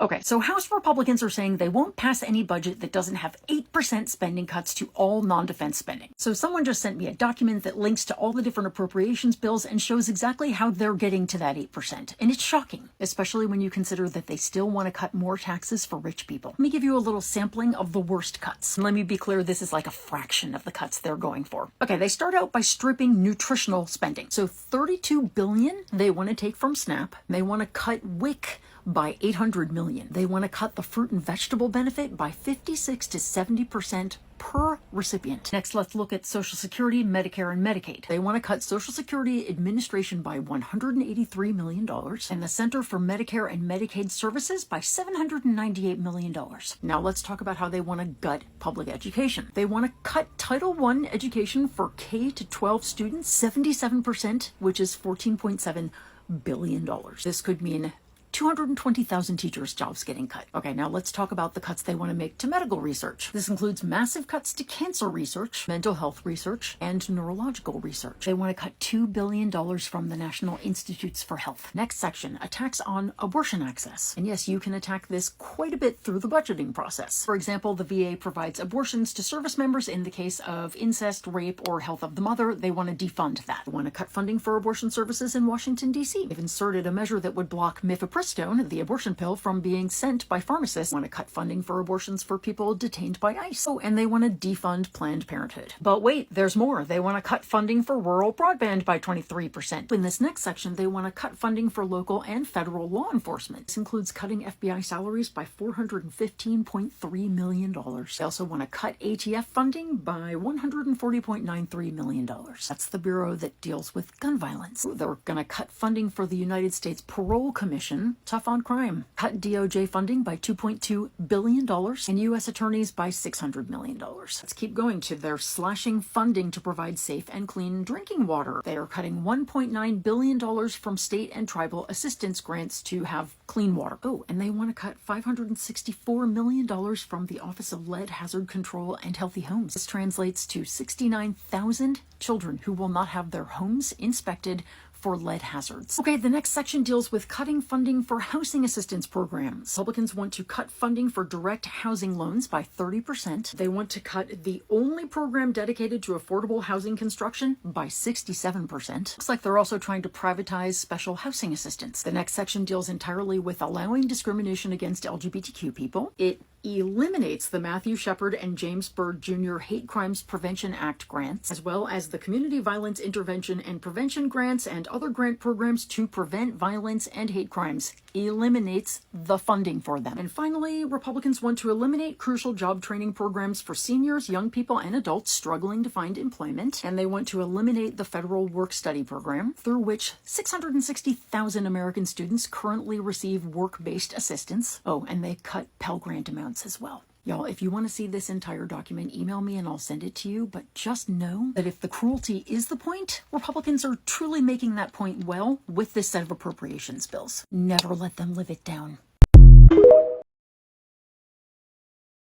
Okay, so House Republicans are saying they won't pass any budget that doesn't have 8% spending cuts to all non-defense spending. So someone just sent me a document that links to all the different appropriations bills and shows exactly how they're getting to that 8%. And it's shocking, especially when you consider that they still want to cut more taxes for rich people. Let me give you a little sampling of the worst cuts. And let me be clear, this is like a fraction of the cuts they're going for. Okay, they start out by stripping nutritional spending. So $32 billion they want to take from SNAP. They want to cut WIC by $800 million. They want to cut the fruit and vegetable benefit by 56 to 70% per recipient. Next, let's look at Social Security, Medicare, and Medicaid. They want to cut Social Security administration by $183 million and the Center for Medicare and Medicaid Services by $798 million. Now let's talk about how they want to gut public education. They want to cut Title I education for K to 12 students 77%, which is $14.7 billion. This could mean 220,000 teachers' jobs getting cut. Okay, now let's talk about the cuts they want to make to medical research. This includes massive cuts to cancer research, mental health research, and neurological research. They want to cut $2 billion from the National Institutes for Health. Next section, attacks on abortion access. And yes, you can attack this quite a bit through the budgeting process. For example, the VA provides abortions to service members in the case of incest, rape, or health of the mother. They want to defund that. They want to cut funding for abortion services in Washington, D.C. They've inserted a measure that would block mifepristone, the abortion pill, from being sent by pharmacists. They want to cut funding for abortions for people detained by ICE. Oh, and they want to defund Planned Parenthood. But wait, there's more. They want to cut funding for rural broadband by 23%. In this next section, they want to cut funding for local and federal law enforcement. This includes cutting FBI salaries by $415.3 million. They also want to cut ATF funding by $140.93 million. That's the bureau that deals with gun violence. They're going to cut funding for the United States Parole Commission, tough on crime. Cut DOJ funding by $2.2 billion and U.S. attorneys by $600 million. Let's keep going to their slashing funding to provide safe and clean drinking water. They are cutting $1.9 billion from state and tribal assistance grants to have clean water. Oh, and they want to cut $564 million from the Office of Lead Hazard Control and Healthy Homes. This translates to 69,000 children who will not have their homes inspected for lead hazards. Okay, the next section deals with cutting funding for housing assistance programs. Republicans want to cut funding for direct housing loans by 30%. They want to cut the only program dedicated to affordable housing construction by 67%. Looks like they're also trying to privatize special housing assistance. The next section deals entirely with allowing discrimination against LGBTQ people. It eliminates the Matthew Shepard and James Byrd Jr. Hate Crimes Prevention Act grants, as well as the Community Violence Intervention and Prevention grants and other grant programs to prevent violence and hate crimes. Eliminates the funding for them. And finally, Republicans want to eliminate crucial job training programs for seniors, young people, and adults struggling to find employment. And they want to eliminate the federal work-study program, through which 660,000 American students currently receive work-based assistance. Oh, and they cut Pell Grant amounts as well. Y'all, if you want to see this entire document, email me and I'll send it to you. But just know that if the cruelty is the point, Republicans are truly making that point well with this set of appropriations bills. Never let them live it down.